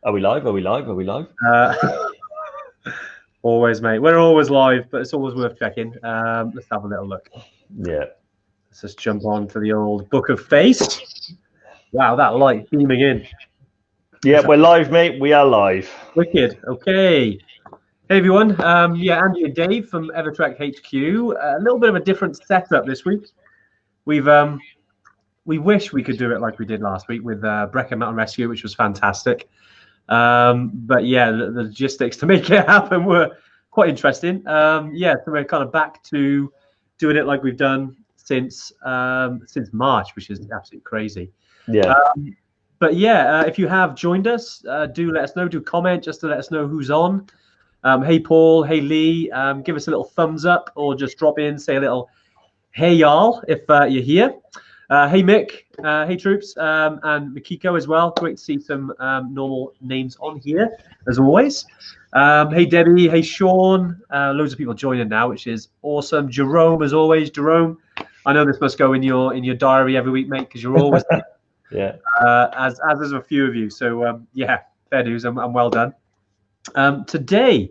Are we live? Are we live? Are we live? Always, mate. We're always live, but it's always worth checking. Let's have a little look. Yeah. Let's just jump on to the old Book of Face. Wow, that light beaming in. Yeah, we're live, mate. We are live. Wicked. Okay. Hey, everyone. Yeah, Andy and Dave from EverTrek HQ. A little bit of a different setup this week. We wish we could do it like we did last week with Brecon Mountain Rescue, which was fantastic. But yeah, the logistics to make it happen were quite interesting. Yeah, so we're kind of back to doing it like we've done since March, which is absolutely crazy. Yeah. But yeah, if you have joined us, do let us know. Do comment just to let us know who's on. Hey Paul, hey Lee, give us a little thumbs up or just drop in, say a little hey y'all if you're here. Hey Mick, hey Troops, and Mikiko as well. Great to see some normal names on here as always. Hey Debbie, hey Sean, loads of people joining now, which is awesome. Jerome, as always, Jerome. I know this must go in your diary every week, mate, because you're always yeah. As there's a few of you. So yeah, fair dues and well done. Today,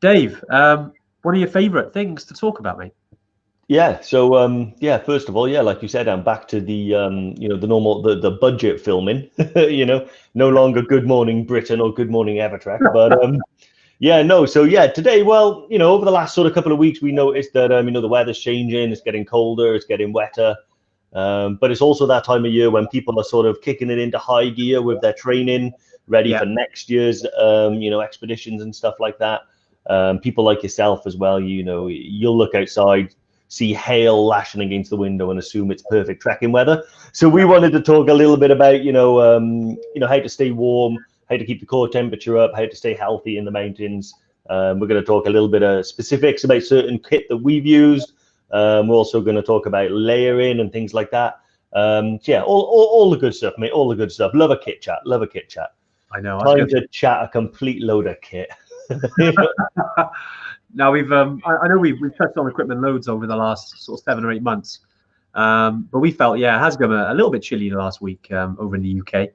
Dave, one of your favourite things to talk about, mate? Yeah. So yeah, first of all, yeah, like you said, I'm back to the the normal the budget filming. No longer Good Morning Britain or Good Morning EverTrek, but yeah, no. So yeah, today, well, over the last sort of couple of weeks, we noticed that the weather's changing, it's getting colder, it's getting wetter. But it's also that time of year when people are sort of kicking it into high gear with their training, ready for next year's expeditions and stuff like that. People like yourself as well, you'll look outside, see hail lashing against the window and assume it's perfect trekking weather. So we wanted to talk a little bit about how to stay warm, how to keep the core temperature up, how to stay healthy in the mountains. We're going to talk a little bit of specifics about certain kit that we've used. We're also going to talk about layering and things like that. Yeah, all the good stuff, mate. All the good stuff. Love a kit chat. Love a kit chat. I know. Time to chat a complete load of kit. Now I know we've touched on equipment loads over the last sort of 7 or 8 months, but we felt it has gone a little bit chilly the last week over in the UK.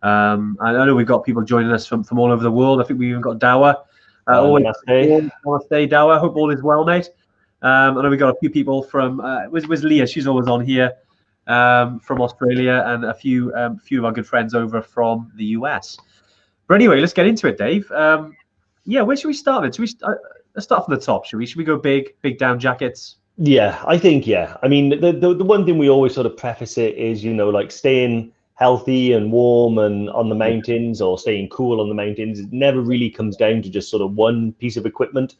I know we've got people joining us from all over the world. I think we even got Dower. Namaste, Dower. Hope all is well, mate. I know we got a few people from was Leah. She's always on here from Australia, and a few of our good friends over from the US. But anyway, let's get into it, Dave. Yeah, where should we start with? Let's start from the top. Should we go big down jackets? Yeah, I think, yeah. I mean, the one thing we always sort of preface it is, like staying healthy and warm and on the mountains, or staying cool on the mountains. It never really comes down to just sort of one piece of equipment.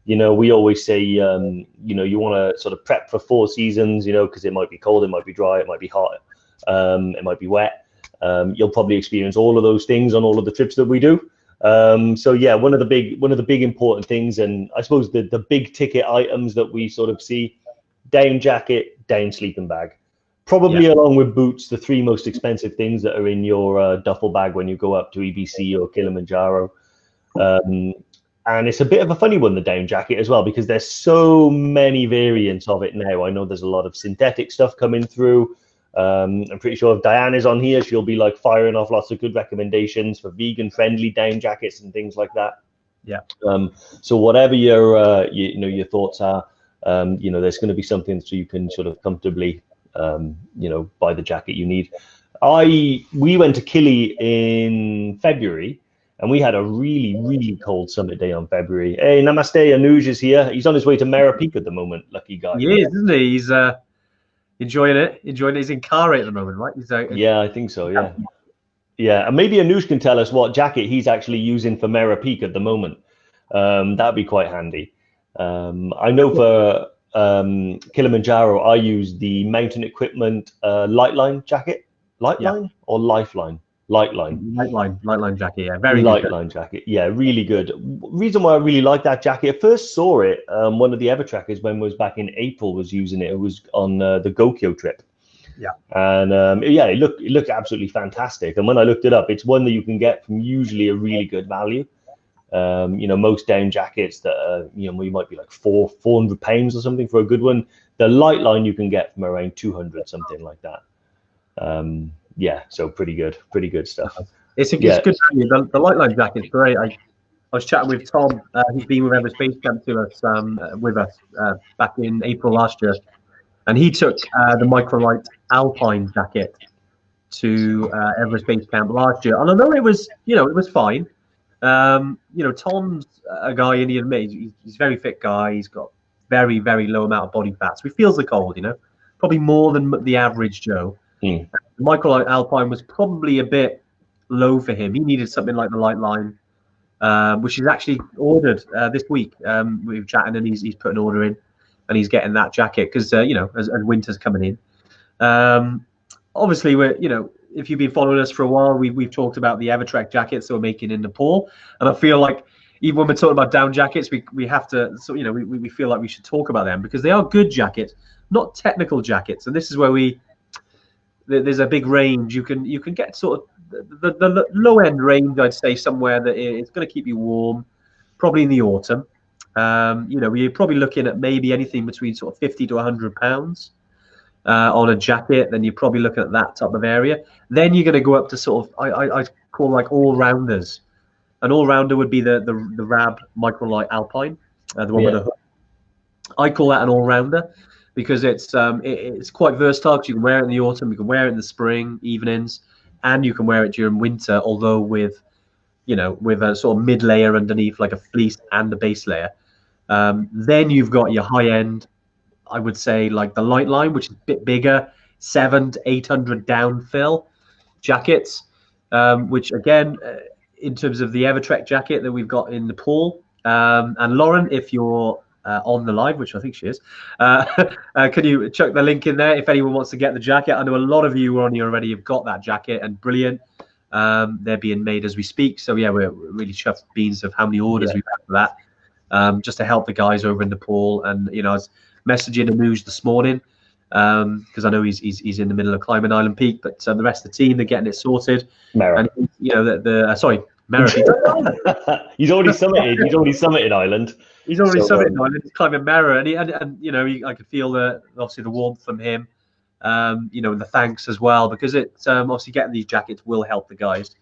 We always say, you want to sort of prep for 4 seasons, because it might be cold, it might be dry, it might be hot, it might be wet. You'll probably experience all of those things on all of the trips that we do. So yeah, one of the big important things, and I suppose the big ticket items that we sort of see: down jacket, down sleeping bag, probably along with boots, the 3 most expensive things that are in your duffel bag when you go up to EBC or Kilimanjaro. And it's a bit of a funny one, the down jacket as well, because there's so many variants of it now. I know there's a lot of synthetic stuff coming through. I'm pretty sure if Diane is on here, she'll be like firing off lots of good recommendations for vegan friendly down jackets and things like that. Yeah. So whatever your thoughts are, there's going to be something so you can sort of comfortably, buy the jacket you need. We went to Kili in February, and we had a really, really cold summit day on February. Hey, namaste, Anuj is here. He's on his way to Mera Peak at the moment. Lucky guy. He is, isn't he? He's enjoying it. He's in Kara at the moment, right? Yeah, I think so. Yeah. Yeah, and maybe Anuj can tell us what jacket he's actually using for Mera Peak at the moment. That'd be quite handy. I know for Kilimanjaro, I use the Mountain Equipment Lightline jacket. Lightline or Lifeline? Lightline jacket, yeah, very good. Lightline Lightline jacket, yeah, really good. Reason why I really like that jacket, I first saw it, one of the EverTrekkers when it was back in April was using it. It was on the Goku trip. Yeah. And it looked absolutely fantastic. And when I looked it up, it's one that you can get from usually a really good value. Most down jackets that you might be like £400 or something for a good one. The Lightline you can get from around 200, something like that. Yeah, so pretty good stuff. It's good value. The Lightline jacket's great. I was chatting with Tom. He's been with Everest Base Camp to us, with us back in April last year, and he took the Microlight Alpine jacket to Everest Base Camp last year. And although it was fine. Tom's a guy, and he admits he's a very fit guy. He's got very, very low amount of body fat, so he feels the cold. Probably more than the average Joe. The Microlight Alpine was probably a bit low for him. He needed something like the Lightline, which he's actually ordered this week. We've chatted, and he's put an order in, and he's getting that jacket because as winter's coming in. Obviously, if you've been following us for a while, we've talked about the EverTrek jackets that we're making in Nepal, and I feel like even when we're talking about down jackets, we have to, we feel like we should talk about them because they are good jackets, not technical jackets, and this is where there's a big range. You can get sort of the low end range, I'd say, somewhere that it's going to keep you warm, probably in the autumn. We're probably looking at maybe anything between sort of 50 to 100 pounds. On a jacket, then you're probably looking at that type of area. Then you're going to go up to sort of I call like all-rounders. An all-rounder would be the Rab Microlight Alpine, the one with the hood. I call that an all-rounder because it's quite versatile. Because you can wear it in the autumn, you can wear it in the spring evenings, and you can wear it during winter. Although with a sort of mid layer underneath, like a fleece and the base layer. Then you've got your high-end, I would say, like the Lightline, which is a bit bigger, 700 to 800 down fill jackets, which again, in terms of the EverTrek jacket that we've got in Nepal, and Lauren, if you're on the live, which I think she is, can you chuck the link in there if anyone wants to get the jacket? I know a lot of you on here already have got that jacket, and brilliant. They're being made as we speak. So yeah, we're really chuffed beans of how many orders we've had for that, just to help the guys over in Nepal. And I was messaging Anuj this morning because I know he's in the middle of climbing Island Peak, but the rest of the team, they're getting it sorted. Mera. And Mera. He's already summited. He's already summited Island. He's already summited Island. He's climbing Mera, and I could feel obviously the warmth from him. And the thanks as well, because it's obviously getting these jackets will help the guys.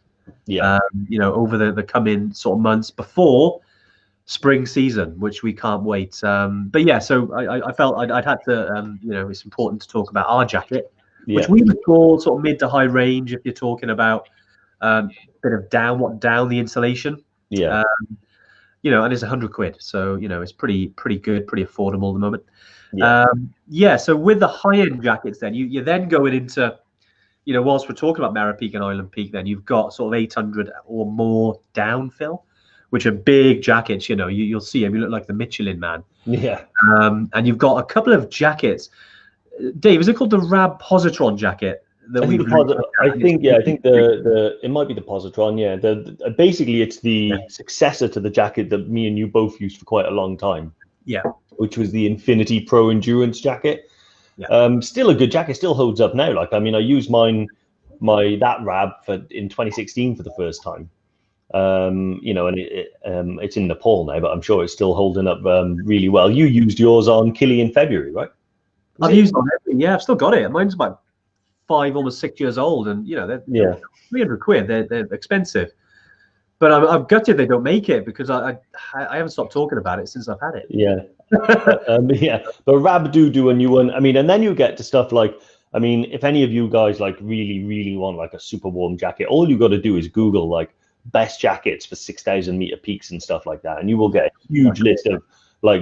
Yeah. Over the coming sort of months before spring season, which we can't wait. But yeah, so I felt I'd had to, it's important to talk about our jacket, which we would call sort of mid to high range if you're talking about a bit of down the insulation. Yeah. And it's £100, so it's pretty good, pretty affordable at the moment. So with the high-end jackets, then you're then going into, whilst we're talking about Mera Peak and Island Peak, then you've got sort of 800 or more downfill, which are big jackets. You'll see them. You look like the Michelin Man. Yeah. And you've got a couple of jackets. Dave, is it called the Rab Positron Jacket? I think it might be the Positron. Yeah. Basically, it's the successor to the jacket that me and you both used for quite a long time. Yeah. Which was the Infinity Pro Endurance jacket. Yeah. Still a good jacket. Still holds up now. I used that Rab in 2016 for the first time. And it's in Nepal now, but I'm sure it's still holding up really well. You used yours on Kili in February, right? I've used it. Yeah, I've still got it. Mine's about 5, almost 6 years old, and they're £300. They're expensive, but I'm gutted they don't make it because I haven't stopped talking about it since I've had it. Yeah, but Rab do a new one. And then you get to stuff like, if any of you guys really want a super warm jacket, all you got to do is Google best jackets for 6,000 meter peaks and stuff like that, and you will get a huge list of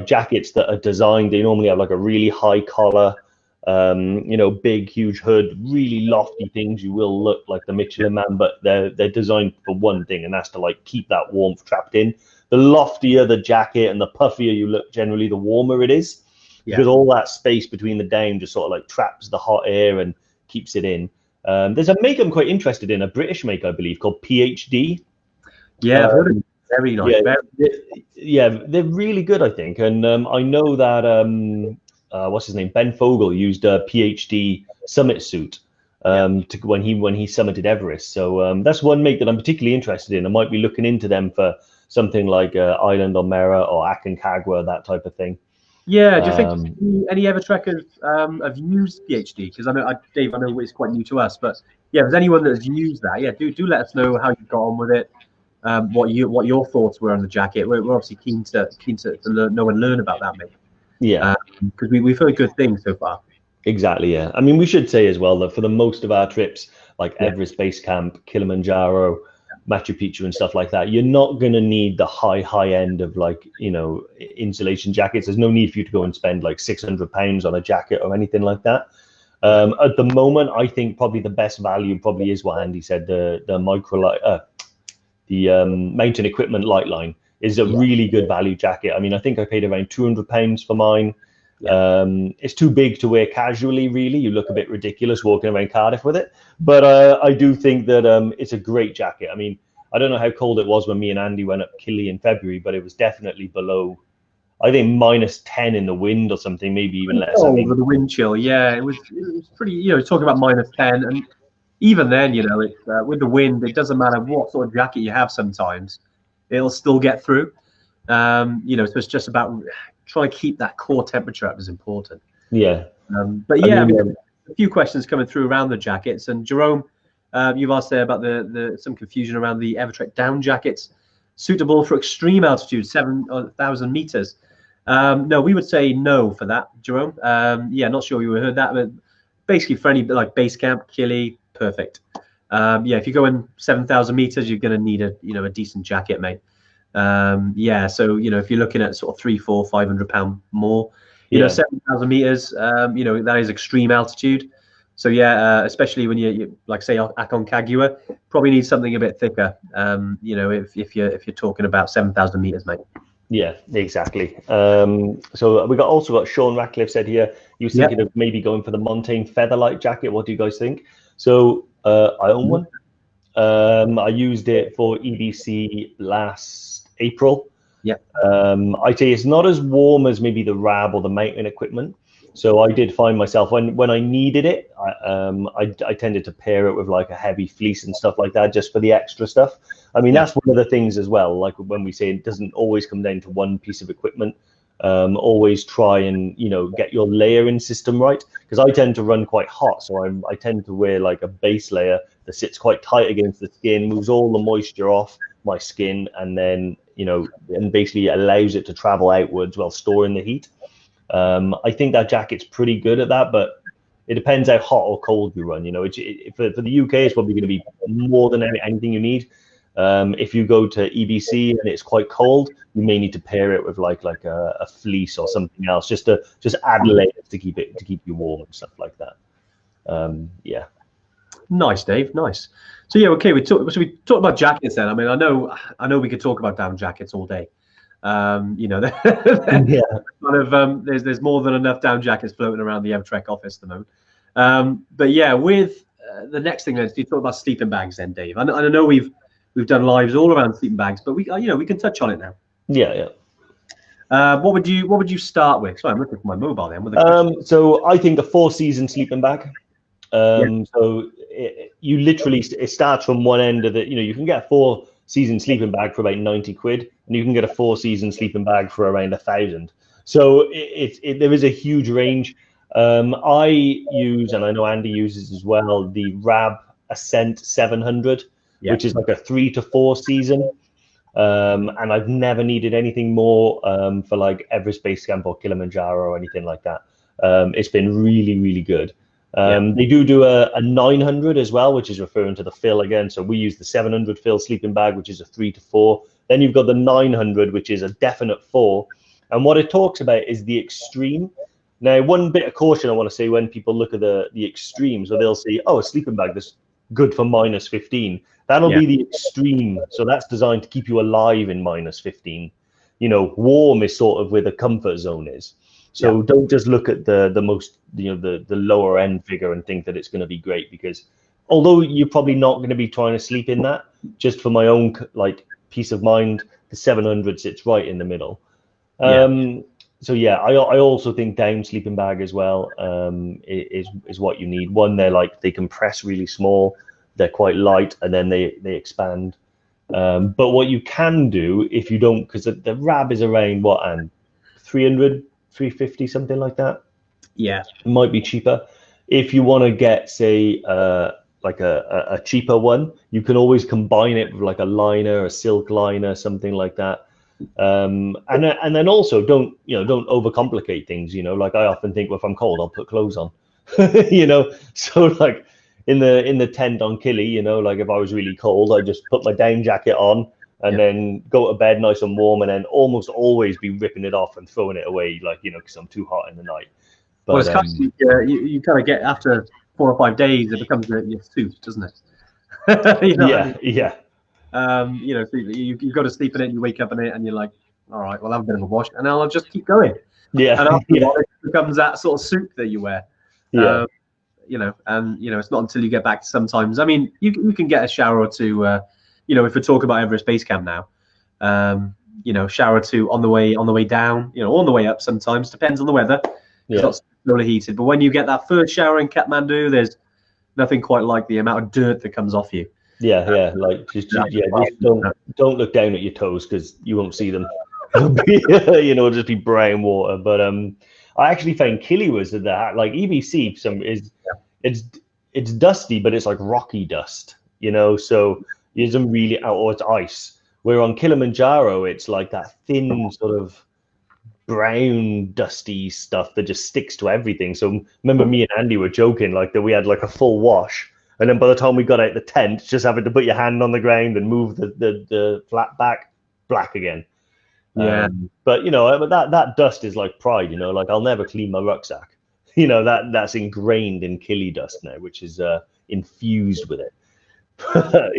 jackets that are designed. They normally have a really high collar, big huge hood, really lofty things. You will look like the Michelin Man, but they're designed for one thing, and that's to keep that warmth trapped in. The loftier the jacket and the puffier you look, generally the warmer it is, because all that space between the down just sort of traps the hot air and keeps it in. There's a make I'm quite interested in, a British make, I believe, called PhD. Yeah, very nice. They're really good, I think. And I know that what's his name, Ben Fogle, used a PhD summit suit when he summited Everest. So that's one make that I'm particularly interested in. I might be looking into them for something like Island or Mera or Aconcagua, that type of thing. Yeah, do you think Um, any EverTrekkers have used PhD? Because I know, Dave, I know it's quite new to us, but yeah, if there's anyone that's used that, yeah, do let us know how you got on with it, what your thoughts were on the jacket. We're obviously keen to learn, know and learn about that, mate. yeah. Because we've heard good things so far. Exactly, yeah. I mean, we should say as well that for the most of our trips, like Yeah, Everest Base Camp, Kilimanjaro, Machu Picchu, and stuff like that, you're not going to need the high end of like, insulation jackets. There's no need for you to go and spend like £600 on a jacket or anything like that. At the moment, I think probably the best value probably is what Andy said, the microlight, the mountain equipment light line is a yeah, really good value jacket. I mean, I think I paid around £200 for mine. yeah. It's too big to wear casually, really. You look a bit ridiculous walking around Cardiff with it. But I do think that it's a great jacket. I mean, I don't know how cold it was when me and Andy went up Killy in February, but it was definitely below, I think, -10 in the wind or something, maybe even less. I Oh, mean, with the wind chill, yeah, it was pretty. Talking about -10, and even then, it's with the wind, it doesn't matter what sort of jacket you have. Sometimes it'll still get through. So it's just about trying to keep that core temperature up is important. yeah. But I yeah, I mean, mean, a few questions coming through around the jackets. And Jerome, you've asked there about the some confusion around the EverTrek down jackets suitable for extreme altitude, 7,000 meters. No, we would say no for that, Jerome. Yeah, not sure you heard that, but basically for any like base camp, Killy, perfect. Yeah, if you're going 7,000 meters, you're going to need a decent jacket, mate. Yeah, so if you're looking at sort of 300, 400, 500 pound more, yeah. 7,000 meters, that is extreme altitude. So yeah, especially when you like say Aconcagua, probably need something a bit thicker. If you're talking about 7,000 meters, mate. Yeah, exactly. So we also got Sean Ratcliffe said here, he was thinking of maybe going for the Montane Featherlight jacket. What do you guys think? So I own one. I used it for EBC last April. Yeah. I'd say it's not as warm as maybe the Rab or the mountain equipment. So I did find myself when I needed it, I tended to pair it with like a heavy fleece and stuff like that, just for the extra stuff. I mean, that's one of the things as well. Like when we say it doesn't always come down to one piece of equipment. Always try and get your layering system right, because I tend to run quite hot, so I tend to wear like a base layer that sits quite tight against the skin, moves all the moisture off my skin, and then and basically allows it to travel outwards while storing the heat. I think that jacket's pretty good at that, but it depends how hot or cold you run. For the UK, it's probably going to be more than anything you need. If you go to EBC and it's quite cold, you may need to pair it with like a fleece or something else, just add layers to keep you warm and stuff like that. Yeah. Nice, Dave. Nice. So yeah, okay. We talked about jackets then. I mean, I know we could talk about down jackets all day. Yeah. There's more than enough down jackets floating around the EverTrek office at the moment. But yeah, with the next thing is you talk about sleeping bags then, Dave. I know we've done lives all around sleeping bags, but we can touch on it now. Yeah. What would you start with? Sorry, I'm looking for my mobile then. So I think a 4-season sleeping bag. So you literally, it starts from one end of the, you can get a 4-season sleeping bag for about 90 quid, and you can get a 4-season sleeping bag for around 1,000. So there is a huge range. I use, and I know Andy uses as well, the Rab Ascent 700, which is like a 3 to 4 season. And I've never needed anything more for like Everest Base Camp or Kilimanjaro or anything like that. It's been really, really good. They do a 900 as well, which is referring to the fill again. So we use the 700 fill sleeping bag, which is a 3 to 4. Then you've got the 900, which is a definite 4. And what it talks about is the extreme. Now, one bit of caution I want to say when people look at the extremes, where they'll say, oh, a sleeping bag that's good for -15. That'll be the extreme. So that's designed to keep you alive in -15. Warm is sort of where the comfort zone is. So don't just look at the most, the lower end figure and think that it's going to be great, because although you're probably not going to be trying to sleep in that, just for my own like peace of mind, the 700 sits right in the middle. So yeah, I also think down sleeping bag as well is what you need. One, they compress really small, they're quite light, and then they expand. But what you can do if you don't, because the Rab is around what, and 300, 350, something like that. Yeah, It might be cheaper. If you want to get, say, like a cheaper one, you can always combine it with like a liner, a silk liner, something like that. And then also don't overcomplicate things. Like I often think, well, if I'm cold, I'll put clothes on. So like in the tent on Killy, like if I was really cold, I just put my down jacket on and then go to bed nice and warm, and then almost always be ripping it off and throwing it away, like because I'm too hot in the night. But well, it's kind of, you kind of get after 4 or 5 days, it becomes your suit, doesn't it? yeah. So you go to sleep in it, and you wake up in it, and you're like, all right, well, I'll have a bit of a wash, and I'll just keep going. Yeah. And after a while, it becomes that sort of suit that you wear. Yeah. It's not until you get back to sometimes. I mean, you can get a shower or two. If we're talking about Everest Base Camp now, shower or two on the way down, on the way up. Sometimes depends on the weather. It's not really heated, but when you get that first shower in Kathmandu, there's nothing quite like the amount of dirt that comes off you. Like just don't look down at your toes because you won't see them. It'll just be brown water. But I actually found Killy was that like EBC it's dusty, but it's like rocky dust, so it doesn't really, or it's ice. Where on Kilimanjaro, it's like that thin sort of brown dusty stuff that just sticks to everything. So remember me and Andy were joking like that we had like a full wash, and then by the time we got out the tent, just having to put your hand on the ground and move the flat back, black again. But that dust is like pride, like I'll never clean my rucksack. That's ingrained in Killy dust now, which is infused with it. I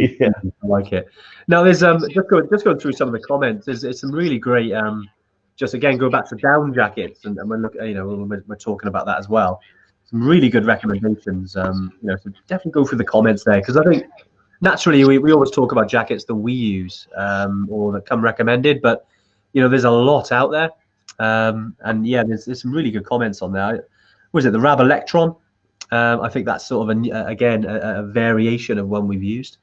like it. Now there's just going through some of the comments. There's some really great just again go back to down jackets, and we're talking about that as well. Some really good recommendations. So definitely go through the comments there, because I think naturally we always talk about jackets that we use or that come recommended, but there's a lot out there. There's some really good comments on there. Was it the Rab Electron? I think that's sort of a variation of one we've used.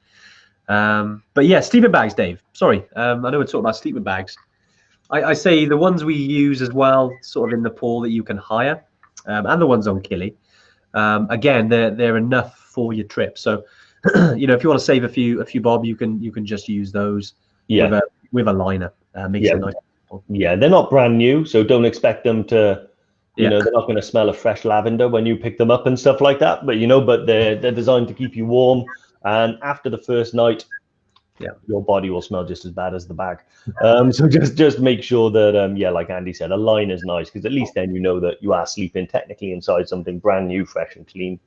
But yeah, sleeping bags, Dave. Sorry, I know we're talking about sleeping bags. I say the ones we use as well, sort of in Nepal that you can hire, and the ones on Killy. Again, they're enough for your trip. So, if you want to save a few bob, you can just use those with a liner. Makes it nice. Yeah, they're not brand new, so don't expect them to. They're not going to smell of fresh lavender when you pick them up and stuff like that. But but they're designed to keep you warm. And after the first night, your body will smell just as bad as the bag. So just make sure that like Andy said, a line is nice, because at least then you know that you are sleeping technically inside something brand new, fresh and clean.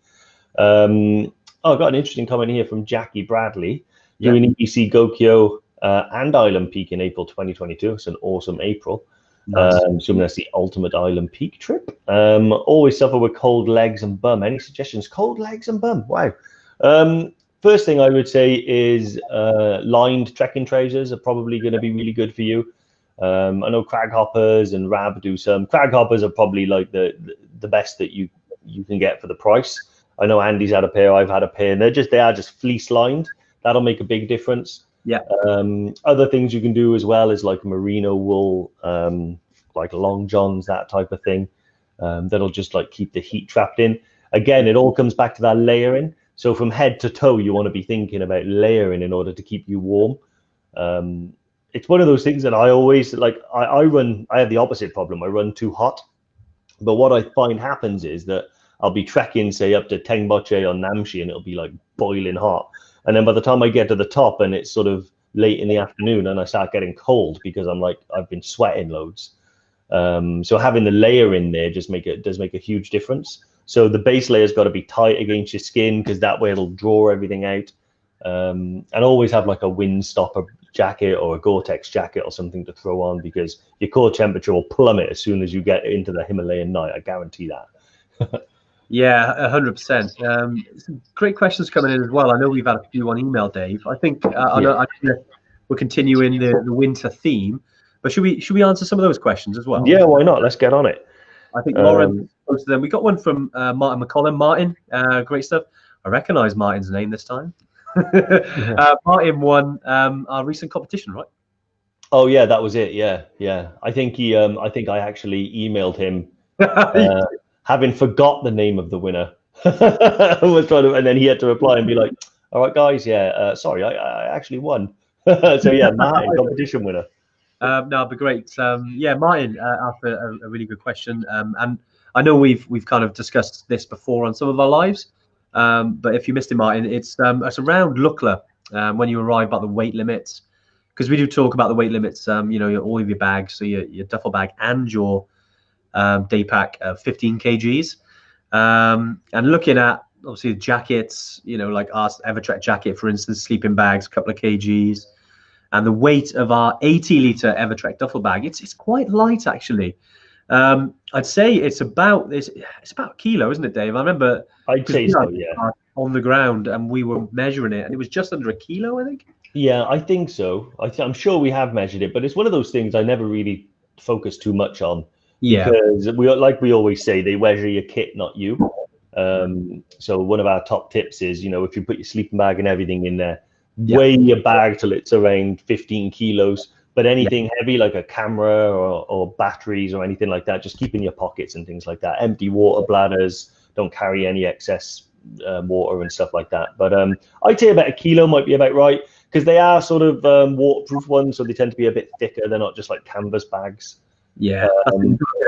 I got an interesting comment here from Jackie Bradley. Doing EBC Goku and Island Peak in April 2022. It's an awesome April. Nice. So that's the ultimate Island Peak trip. Always suffer with cold legs and bum. Any suggestions? Cold legs and bum. Wow. First thing I would say is lined trekking trousers are probably going to be really good for you. I know Crag Hoppers and Rab do some. Crag Hoppers are probably like the best that you can get for the price. I know Andy's had a pair. I've had a pair, and they are just fleece lined. That'll make a big difference. Yeah. Other things you can do as well is like merino wool, like long johns, that type of thing. That'll just like keep the heat trapped in. Again, it all comes back to that layering. So from head to toe, you want to be thinking about layering in order to keep you warm. It's one of those things that I always like. I have the opposite problem. I run too hot. But what I find happens is that I'll be trekking, say, up to Tengboche on Namche, and it'll be like boiling hot. And then by the time I get to the top and it's sort of late in the afternoon, and I start getting cold because I've been sweating loads. So having the layer in there does make a huge difference. So the base layer's got to be tight against your skin, because that way it'll draw everything out. And always have like a wind stopper jacket or a Gore-Tex jacket or something to throw on, because your core temperature will plummet as soon as you get into the Himalayan night. I guarantee that. Yeah, 100%. Some great questions coming in as well. I know we've had a few on email, Dave. I think we're continuing the winter theme, but should we answer some of those questions as well? Yeah, why not? Let's get on it. I think Lauren posted them. We got one from Martin McCollum. Martin, great stuff. I recognise Martin's name this time. Martin won our recent competition, right? Oh yeah, that was it. Yeah, yeah. I think he. I think I actually emailed him, uh, having forgot the name of the winner. Was trying to, and then he had to reply and be like, "All right, guys. Yeah. Sorry, I actually won." So yeah, Martin, competition winner. No, it'd be great. Yeah, Martin asked a really good question, and I know we've kind of discussed this before on some of our lives, but if you missed it, Martin, it's around Lukla when you arrive about the weight limits, because we do talk about the weight limits. All of your bags, so your duffel bag and your day pack of 15 kgs, and looking at obviously the jackets, like our EverTrek jacket, for instance, sleeping bags, a couple of kgs. And the weight of our 80-liter EverTrek duffel bag, it's quite light actually. I'd say it's about a kilo, isn't it, Dave? I remember I'd because say so. Yeah. on the ground and we were measuring it, and it was just under a kilo, I think. Yeah, I think so. I'm sure we have measured it, but it's one of those things I never really focus too much on Yeah, because like we always say, they measure your kit, not you. So one of our top tips is, if you put your sleeping bag and everything in there, yeah, weigh your bag till it's around 15 kilos. But yeah, anything heavy like a camera or batteries or anything like that, just keep in your pockets and things like that. Empty water bladders, don't carry any excess water and stuff like that. But I'd say about a kilo might be about right because they are sort of waterproof ones, so they tend to be a bit thicker. They're not just like canvas bags. yeah. That's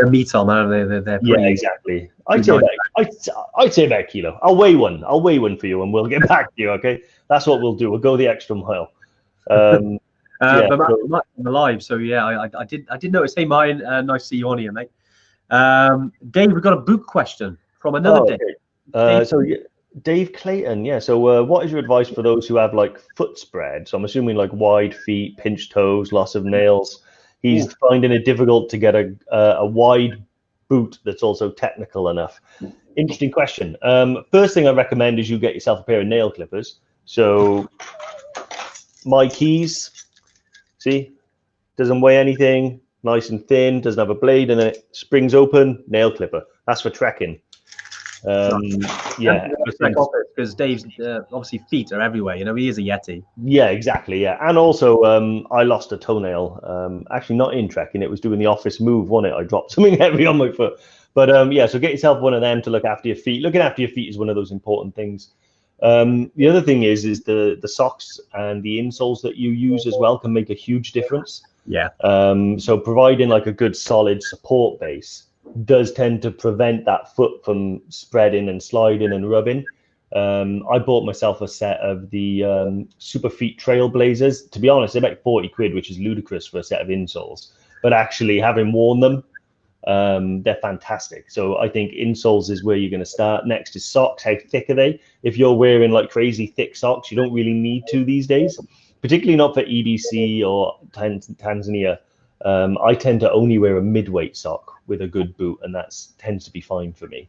a meat on, aren't they? They're Yeah, pretty. exactly. Pretty nice. I'd say about a kilo. I'll weigh one. I'll weigh one for you, and we'll get back to you. Okay, that's what we'll do. We'll go the extra mile. Yeah. But So, Matt, I'm alive, so yeah, I did notice. Hey, Martin, nice to see you on here, mate. Dave, we've got a boot question from another Dave. okay. Dave, So yeah, Dave Clayton. Yeah. So, what is your advice for those who have like foot spread? So I'm assuming like wide feet, pinched toes, loss of nails. He's finding it difficult to get a wide boot that's also technical enough. Interesting question. First thing I recommend is you get yourself a pair of nail clippers. So my keys, see, doesn't weigh anything, nice and thin, doesn't have a blade, and then it springs open, nail clipper. That's for trekking. Yeah, because Dave's obviously feet are everywhere. He is a yeti. yeah, exactly. Yeah, and also I lost a toenail. Actually, not in trekking. It was doing the office move, wasn't it? I dropped something heavy on my foot. But yeah, so get yourself one of them to look after your feet. Looking after your feet is one of those important things. The other thing is the socks and the insoles that you use as well can make a huge difference. Yeah. So providing like a good solid support base does tend to prevent that foot from spreading and sliding and rubbing. I bought myself a set of the Super Feet Trailblazers. To be honest, they're about 40 quid, which is ludicrous for a set of insoles. But actually, having worn them, they're fantastic. So I think insoles is where you're going to start. Next is socks. How thick are they? If you're wearing like crazy thick socks, you don't really need to these days, particularly not for EBC or Tanzania. I tend to only wear a mid-weight sock with a good boot, and that tends to be fine for me.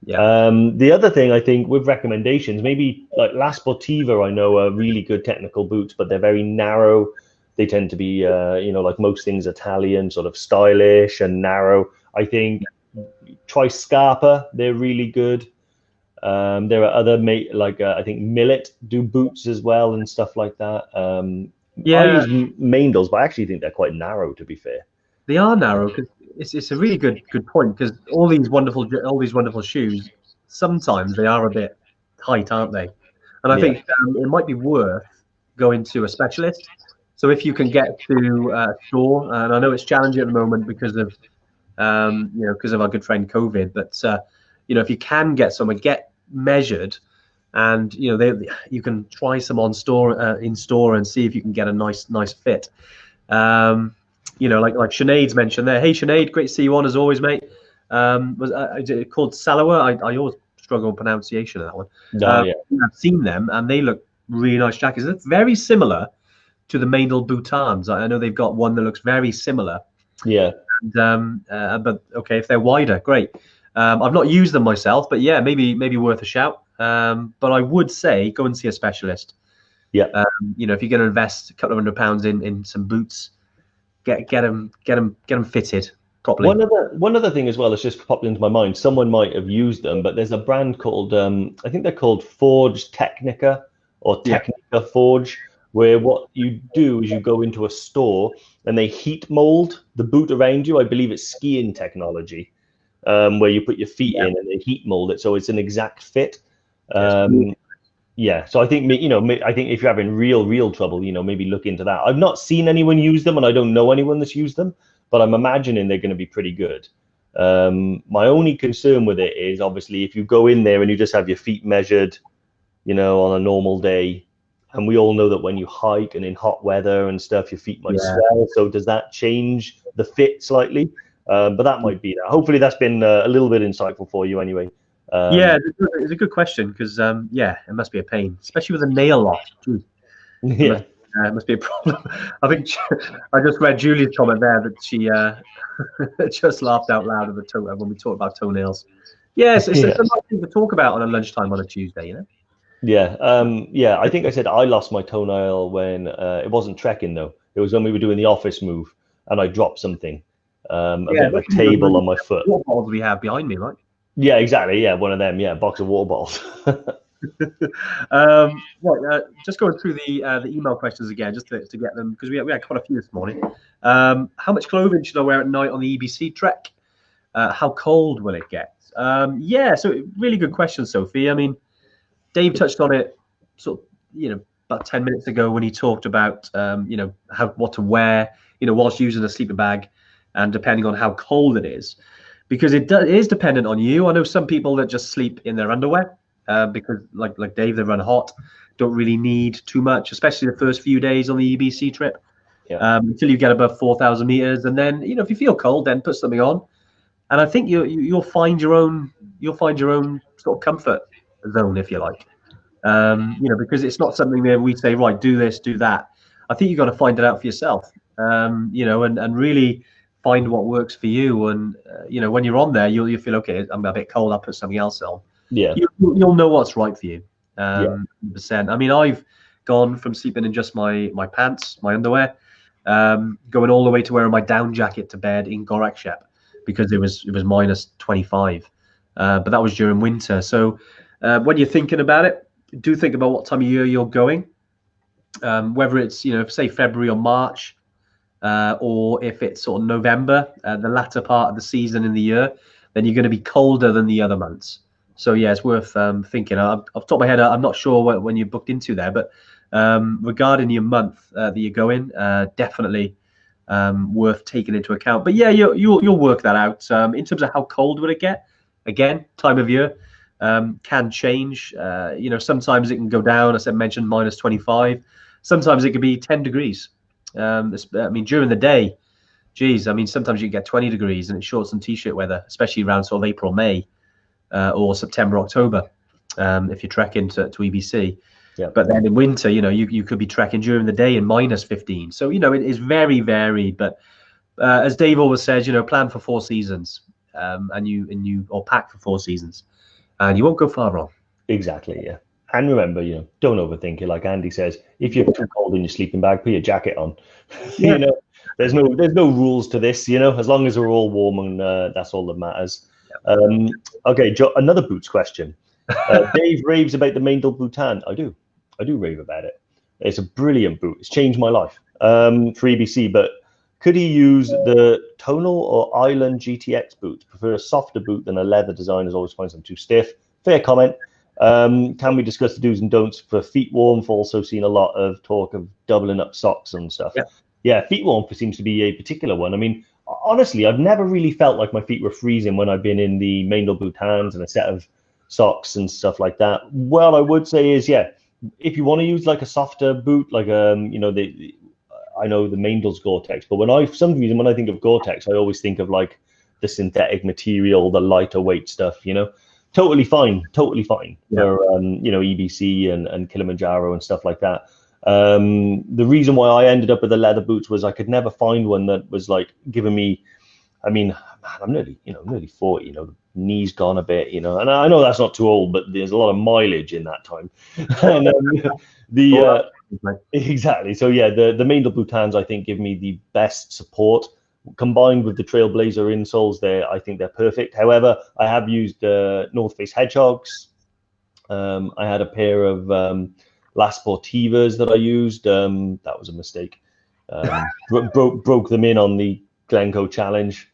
Yeah. The other thing I think with recommendations, maybe like La Sportiva, I know are really good technical boots, but they're very narrow. They tend to be, like most things Italian, sort of stylish and narrow. I think try Scarpa, they're really good. There are other, I think Millet do boots as well and stuff like that. I use Maindels, but I actually think they're quite narrow, to be fair. They are narrow because it's a really good point because all these wonderful shoes, sometimes they are a bit tight, aren't they? And I think it might be worth going to a specialist. So if you can get to a store, and I know it's challenging at the moment because of because of our good friend COVID, but if you can get someone, get measured, and you can try some in store and see if you can get a nice fit. Like Sinead's mentioned there. Hey Sinead, great to see you on as always, mate. Was it called Salawa? I always struggle with pronunciation of that one. I've seen them and they look really nice jackets. It's very similar to the Maindel Boutons. I know they've got one that looks very similar. Yeah. And, but okay, if they're wider, great. I've not used them myself, but yeah, maybe worth a shout. But I would say go and see a specialist. Yeah. If you're going to invest a couple of £100 in some boots, get them fitted properly. One other thing as well that's just popped into my mind. Someone might have used them, but there's a brand called I think they're called Forge Technica or Technica Forge. where what you do is you go into a store and they heat mold the boot around you. I believe it's skiing technology, where you put your feet in and they heat mold it so it's an exact fit. Yeah, so I think, I think if you're having real trouble, maybe look into that. I've not seen anyone use them, and I don't know anyone that's used them, but I'm imagining they're going to be pretty good. My only concern with it is obviously if you go in there and you just have your feet measured, on a normal day, and we all know that when you hike and in hot weather and stuff, your feet might swell. So does that change the fit slightly? But that might be that. Hopefully that's been a little bit insightful for you anyway. It's a good question because it must be a pain, especially with a nail lock. Yeah. It must be a problem. I think I just read Julie's comment there that she just laughed out loud at the when we talked about toenails. Yes, it's a nice thing to talk about on a lunchtime on a Tuesday, Yeah, I think I said I lost my toenail when it wasn't trekking though. It was when we were doing the office move and I dropped something, a bit of a table on my foot. What bottles we have behind me, right? Yeah, exactly. Yeah, one of them. Yeah, box of water bottles. Just going through the email questions again, just to get them, because we had quite a few this morning. How much clothing should I wear at night on the EBC trek? How cold will it get? So really good question, Sophie. I mean, Dave touched on it sort of, about 10 minutes ago when he talked about, what to wear, whilst using a sleeping bag, and depending on how cold it is, because it is dependent on you. I know some people that just sleep in their underwear because, like Dave, they run hot, don't really need too much, especially the first few days on the EBC trip, until you get above 4,000 meters, and then if you feel cold, then put something on, and I think you'll find your own sort of comfort zone, if you like, because it's not something that we say, right, do this, do that. I think you've got to find it out for yourself, and really find what works for you. And when you're on there, you'll feel, okay, I'm a bit cold, I'll put something else on. Yeah, you'll know what's right for you. 100%. I mean, I've gone from sleeping in just my pants, my underwear, going all the way to wearing my down jacket to bed in Gorakshep because it was minus 25, but that was during winter. So when you're thinking about it, do think about what time of year you're going, whether it's say February or March, or if it's sort of November, the latter part of the season in the year, then you're going to be colder than the other months. So yeah, it's worth thinking. Off the top of my head, I'm not sure when you booked into there, but regarding your month that you're going, definitely worth taking into account. But yeah, you'll work that out. In terms of how cold would it get, again, time of year can change. Sometimes it can go down, as I mentioned, minus 25. Sometimes it could be 10 degrees. I mean, during the day, sometimes you get 20 degrees and it's shorts and t-shirt weather, especially around sort of April, May, or September, October, if you're trekking to EBC. Yeah. But then in winter, you could be trekking during the day in minus 15. So, it is very varied. But as Dave always says, plan for 4 seasons, or pack for 4 seasons, and you won't go far wrong. Exactly, yeah. And remember, don't overthink it. Like Andy says, if you're too cold in your sleeping bag, put your jacket on. Yeah. There's no rules to this. As long as we're all warm, and that's all that matters. Okay, another boots question. Dave raves about the Maindel Bhutan. I do rave about it. It's a brilliant boot. It's changed my life for EBC. But could he use the tonal or island GTX boots? Prefer a softer boot than a leather. Designers always find them too stiff. Fair comment. Can we discuss the do's and don'ts for feet warmth? Also seen a lot of talk of doubling up socks and stuff. Yeah, feet warmth seems to be a particular one. I mean, honestly, I've never really felt like my feet were freezing when I've been in the Maindel Bhutans and a set of socks and stuff like that. What I would say is, if you want to use like a softer boot, like I know the Maindel's Gore-Tex, but for some reason when I think of Gore-Tex, I always think of like the synthetic material, the lighter weight stuff. Totally fine for EBC and Kilimanjaro and stuff like that. The reason why I ended up with the leather boots was I could never find one that was like giving me. I mean, I'm nearly 40. The knees gone a bit, and I know that's not too old, but there's a lot of mileage in that time. And exactly. So yeah, the Maindel Bhutans I think give me the best support. Combined with the Trailblazer insoles, I think they're perfect. However, I have used North Face Hedgehogs. I had a pair of last Sportivas that I used. That was a mistake. Broke them in on the Glencoe Challenge.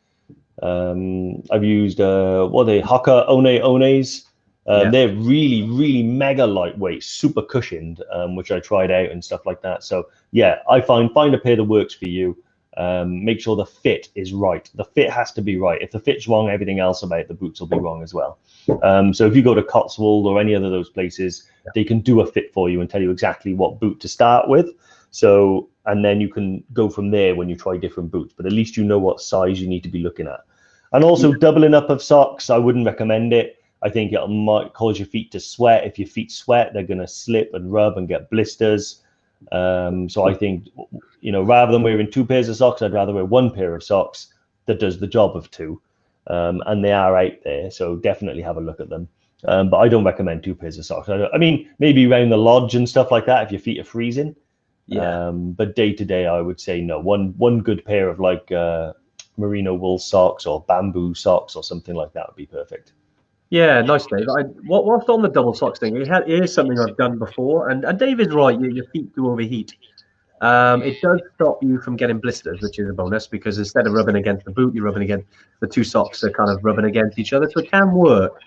I've used what are they, Hoka Ones. They're really mega lightweight, super cushioned, which I tried out and stuff like that. So yeah, I find a pair that works for you. Make sure the fit is right. The fit has to be right. If the fit's wrong, everything else about the boots will be wrong as well. So if you go to Cotswold or any other of those places, they can do a fit for you and tell you exactly what boot to start with. So, and then you can go from there when you try different boots, but at least you know what size you need to be looking at. And also doubling up of socks, I wouldn't recommend it. I think it might cause your feet to sweat. If your feet sweat, they're going to slip and rub and get blisters. So I think, rather than wearing 2 pairs of socks, I'd rather wear 1 pair of socks that does the job of 2. And they are out there, so definitely have a look at them. But I don't recommend 2 pairs of socks. I mean, maybe around the lodge and stuff like that if your feet are freezing. But day to day, I would say no. One good pair of like merino wool socks or bamboo socks or something like that would be perfect. Yeah, nice, Dave. Whilst on the double socks thing, it is something I've done before, and David's right. Your feet do overheat. It does stop you from getting blisters, which is a bonus, because instead of rubbing against the boot, you're rubbing against the 2 socks are kind of rubbing against each other, so it can work.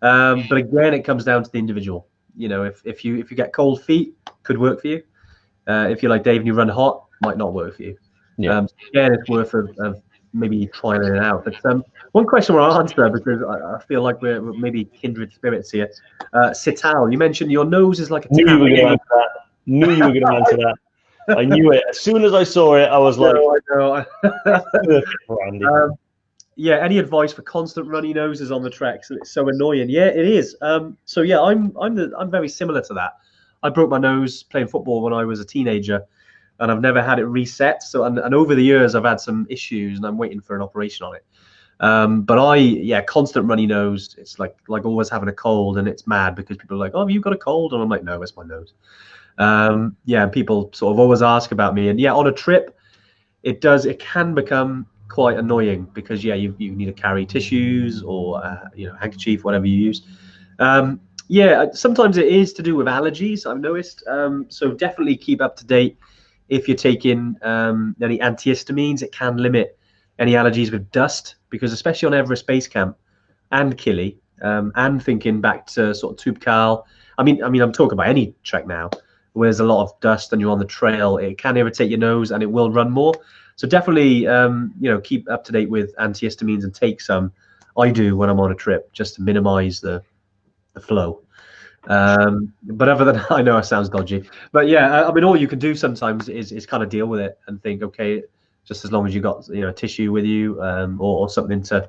But again, it comes down to the individual. If you get cold feet, could work for you. If you're like Dave and you run hot, might not work for you. Again, it's worth of maybe trying it out. But one question we'll answer, because I feel like we're maybe kindred spirits here. Sital, you mentioned your nose is like a tap. Knew you were going to answer that. I knew it. As soon as I saw it, I was like, I know. Yeah, any advice for constant runny noses on the treks? It's so annoying. Yeah, it is. So yeah, I'm very similar to that. I broke my nose playing football when I was a teenager, and I've never had it reset. So and over the years I've had some issues, and I'm waiting for an operation on it. But constant runny nose. It's like always having a cold, and it's mad because people are like, "Oh, have you got a cold?" And I'm like, "No, it's my nose." And people sort of always ask about me, and on a trip, it can become quite annoying because you need to carry tissues or handkerchief, whatever you use. Sometimes it is to do with allergies, I've noticed. So definitely keep up to date. If you're taking any antihistamines, it can limit any allergies with dust, because especially on Everest Base Camp and Kili, and thinking back to sort of Toubkal. I mean, I'm talking about any trek now, where there's a lot of dust and you're on the trail. It can irritate your nose and it will run more. So definitely, keep up to date with antihistamines and take some. I do when I'm on a trip, just to minimize the flow. But other than I know it sounds dodgy, but all you can do sometimes is kind of deal with it and think, okay, just as long as you got tissue with you, or something to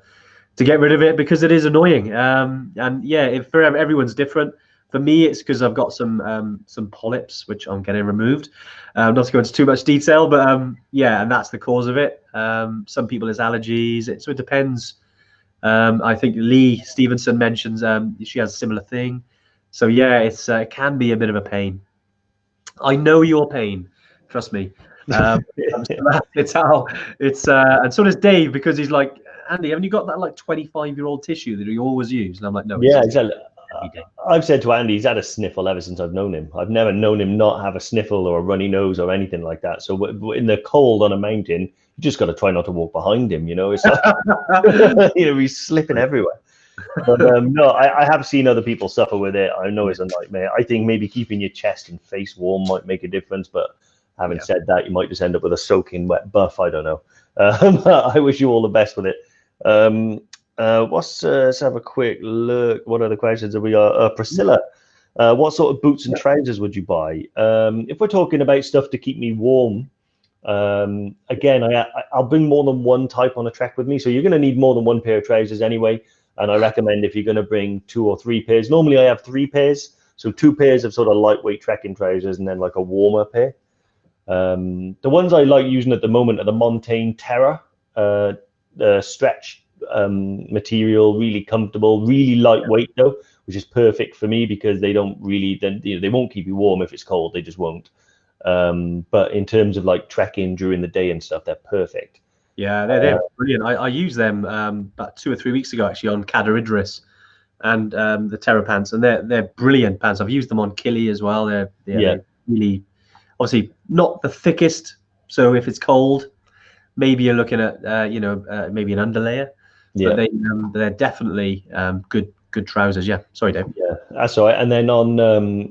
get rid of it, because it is annoying. For everyone's different. For me, it's because I've got some polyps which I'm getting removed. Not to go into too much detail, but and that's the cause of it. Some people it's allergies. So it depends. I think Lee Stevenson mentions she has a similar thing. So it can be a bit of a pain. I know your pain, trust me. It's and so does Dave, because he's like, Andy, haven't you got that like 25-year-old tissue that you always use? And I'm like, no. Yeah, exactly. I've said to Andy, he's had a sniffle ever since I've known him. I've never known him not have a sniffle or a runny nose or anything like that. So in the cold on a mountain, you just got to try not to walk behind him. It's like, he's slipping everywhere. But no, I have seen other people suffer with it. I know it's a nightmare. I think maybe keeping your chest and face warm might make a difference. But having said that, you might just end up with a soaking wet buff. I don't know. I wish you all the best with it. Let's have a quick look. What other questions have we got? Priscilla, what sort of boots and trousers would you buy? If we're talking about stuff to keep me warm, again, I'll bring more than one type on a trek with me. So you're going to need more than 1 pair of trousers anyway. And I recommend if you're going to bring 2 or 3 pairs. Normally I have 3 pairs. So 2 pairs of sort of lightweight trekking trousers and then like a warmer pair. The ones I like using at the moment are the Montane Terra, stretch material, really comfortable, really lightweight though, which is perfect for me because they don't really, they won't keep you warm if it's cold, they just won't. But in terms of like trekking during the day and stuff, they're perfect. Yeah, they're brilliant. I used them about 2 or 3 weeks ago actually on Cadair Idris. and the Terra pants, and they're brilliant pants. I've used them on Killy as well. They're really, obviously not the thickest. So if it's cold, maybe you're looking at maybe an underlayer. But they're definitely good trousers. Yeah, sorry, Dave. Yeah, that's all right. And then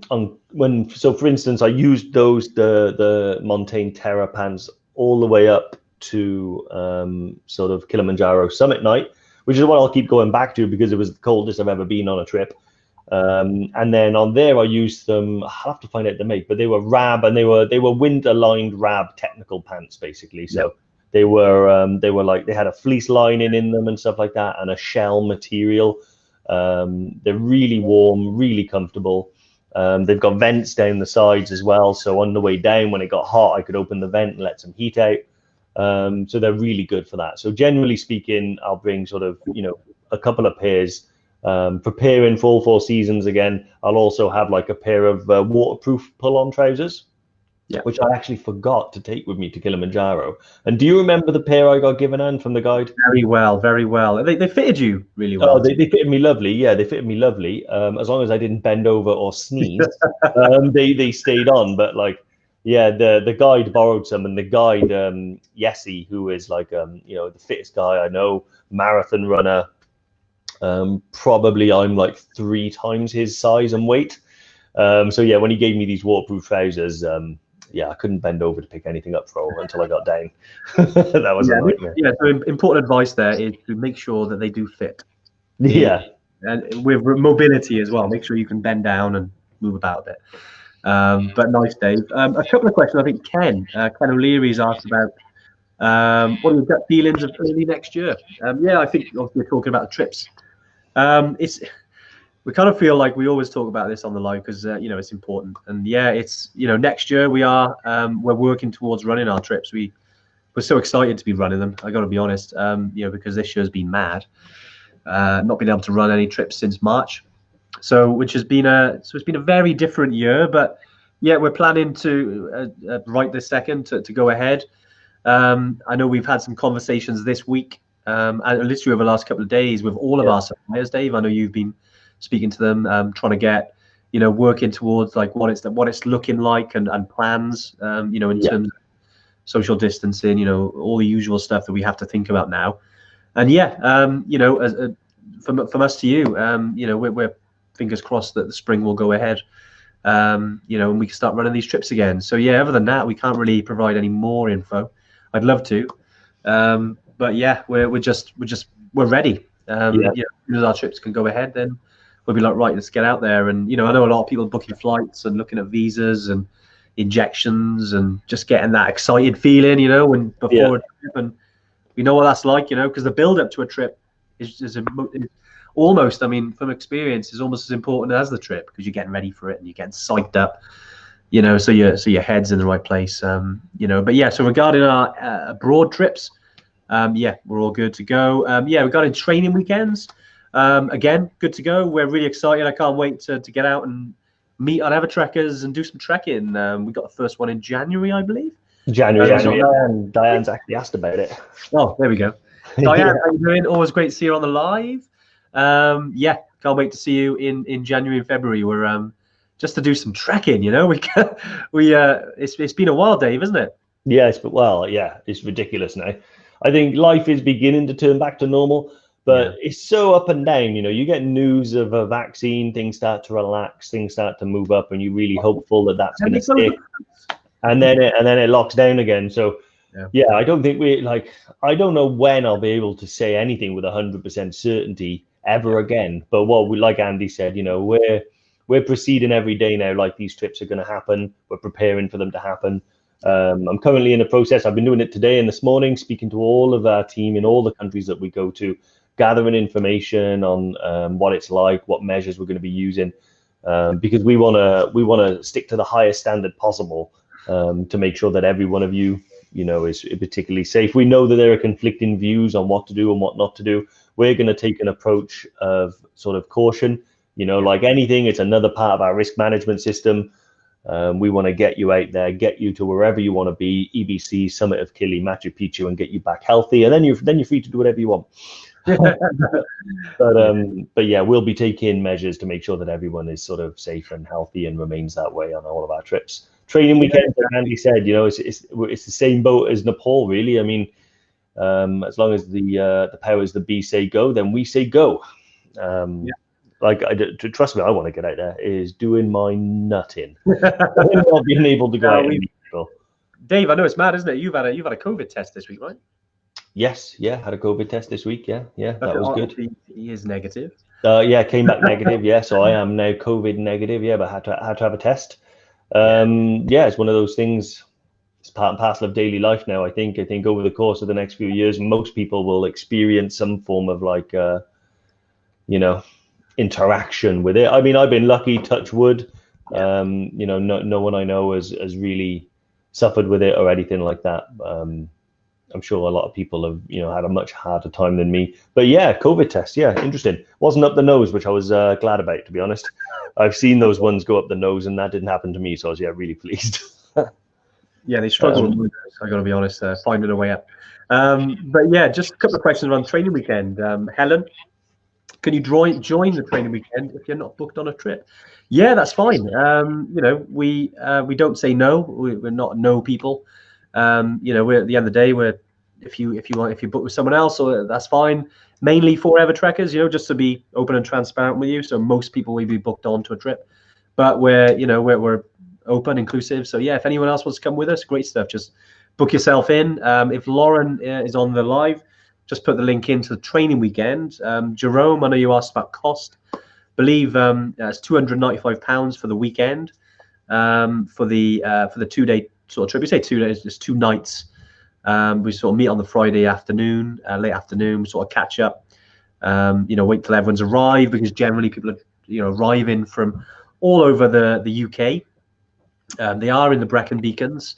for instance, I used the Montane Terra pants all the way up to sort of Kilimanjaro summit night, which is what I'll keep going back to because it was the coldest I've ever been on a trip. And then on there, I used them. I'll have to find out the make, but they were Rab, and they were wind-aligned Rab technical pants, basically. So they were like, they had a fleece lining in them and stuff like that, and a shell material. They're really warm, really comfortable. They've got vents down the sides as well, so on the way down, when it got hot, I could open the vent and let some heat out. So they're really good for that. So generally speaking, I'll bring sort of, a couple of pairs. Preparing for all 4 seasons again, I'll also have like a pair of waterproof pull-on trousers, which I actually forgot to take with me to Kilimanjaro. And do you remember the pair I got given Anne from the guide? Very well, very well. They fitted you really well. Oh, they fitted me lovely. Yeah, they fitted me lovely. As long as I didn't bend over or sneeze, they stayed on. But like, yeah, the guide borrowed some, and the guide, Yessi, who is like, the fittest guy I know, marathon runner. Probably I'm like 3 times his size and weight. So yeah, when he gave me these waterproof trousers, I couldn't bend over to pick anything up until I got down. That was a nightmare. Yeah, so important advice there is to make sure that they do fit. Yeah. And with mobility as well, make sure you can bend down and move about a bit. But nice, Dave. A couple of questions. I think Ken O'Leary's asked about what are your gut feelings of early next year? I think obviously we're talking about the trips. We kind of feel like we always talk about this on the live because it's important, and it's next year we're working towards running our trips. We're so excited to be running them. I got to be honest, because this year's been mad, not been able to run any trips since March, which has been it's been a very different year. But we're planning to right this second to go ahead. I know we've had some conversations this week. And literally over the last couple of days with all of our suppliers, Dave. I know you've been speaking to them, trying to get, working towards like what it's looking like and plans, in terms of social distancing, all the usual stuff that we have to think about now. And from us to you, we're fingers crossed that the spring will go ahead, and we can start running these trips again. So other than that, we can't really provide any more info. I'd love to. But we're ready. As soon as our trips can go ahead, then we'll be like, right, let's get out there. And I know a lot of people booking flights and looking at visas and injections and just getting that excited feeling, before a trip. And we know what that's like, because the build up to a trip is almost, I mean, from experience, is almost as important as the trip because you're getting ready for it and you're getting psyched up. So your head's in the right place. So regarding our abroad trips. We're all good to go. Regarding training weekends, again, good to go. We're really excited. I can't wait to get out and meet our EverTrekkers and do some trekking. We got the first one in January, I believe. Diane's actually asked about it. Oh, there we go. Diane, how you doing? Always great to see you on the live. Can't wait to see you in January and February. We're just to do some trekking. It's been a while, Dave, isn't it? Yes, but it's ridiculous now. I think life is beginning to turn back to normal, but it's so up and down. You get news of a vaccine, things start to relax, things start to move up, and you're really hopeful that that's going to stick. And then it locks down again. So I don't think I don't know when I'll be able to say anything with 100% certainty ever again. But like Andy said, we're proceeding every day now. Like these trips are going to happen. We're preparing for them to happen. I'm currently in the process. I've been doing it today and this morning, speaking to all of our team in all the countries that we go to, gathering information on what it's like, what measures we're going to be using, because we want to stick to the highest standard possible to make sure that every one of you, is particularly safe. We know that there are conflicting views on what to do and what not to do. We're going to take an approach of sort of caution. Like anything, it's another part of our risk management system. We want to get you out there, get you to wherever you want to be, EBC, Summit of Killy, Machu Picchu, and get you back healthy. And then you're free to do whatever you want. But yeah, we'll be taking measures to make sure that everyone is sort of safe and healthy and remains that way on all of our trips. Training weekend, like Andy said, it's the same boat as Nepal, really. I mean, as long as the powers that be say go, then we say go. Like, trust me, I want to get out there. It is doing my nutting. Not being able to go out and meet people. Dave, I know it's mad, isn't it? You've had a COVID test this week, right? Yes, had a COVID test this week. Yeah, that was good. He is negative. Came back negative. Yeah, so I am now COVID negative. Yeah, but had to have a test. It's one of those things. It's part and parcel of daily life now. I think over the course of the next few years, most people will experience some form of like, interaction with it. I mean, I've been lucky, touch wood. No one I know has really suffered with it or anything like that. I'm sure a lot of people have, had a much harder time than me. But yeah, COVID test, interesting. Wasn't up the nose, which I was glad about, to be honest. I've seen those ones go up the nose, and that didn't happen to me, so I was really pleased. Yeah, they struggled with those, I got to be honest, finding a way up. But yeah, just a couple of questions around training weekend. Helen, can you join the training weekend if you're not booked on a trip? Yeah, that's fine. We don't say no. We're not no people. We're at the end of the day, if you book with someone else, or that's fine. Mainly for EverTrekkers, just to be open and transparent with you. So most people will be booked onto a trip, but we're open, inclusive. So yeah, if anyone else wants to come with us, great stuff. Just book yourself in. If Lauren is on the live, just put the link into the training weekend. Jerome, I know you asked about cost. Believe it's £295 for the weekend. For the 2 day sort of trip. We say 2 days, just 2 nights. We sort of meet on the Friday afternoon, late afternoon, sort of catch up. Wait till everyone's arrived, because generally people are arriving from all over the UK. They are in the Brecon Beacons,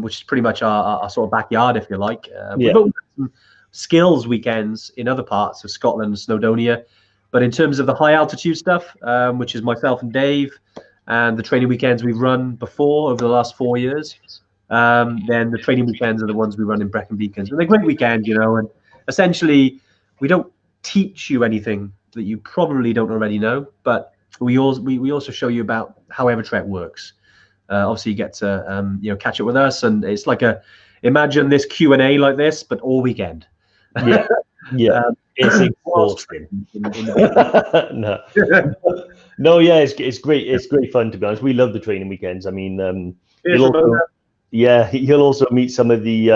which is pretty much our sort of backyard, if you like. We've got some skills weekends in other parts of Scotland, Snowdonia, but in terms of the high altitude stuff, which is myself and Dave, and the training weekends we've run before over the last 4 years, then the training weekends are the ones we run in Brecon Beacons. And they're great weekends, and essentially we don't teach you anything that you probably don't already know, but we also show you about how EverTrek works. Obviously, you get to catch up with us, and it's like imagine this Q&A like this, but all weekend. It's exhausting. It's great. It's great fun, to be honest. We love the training weekends. I mean, you'll also meet some of the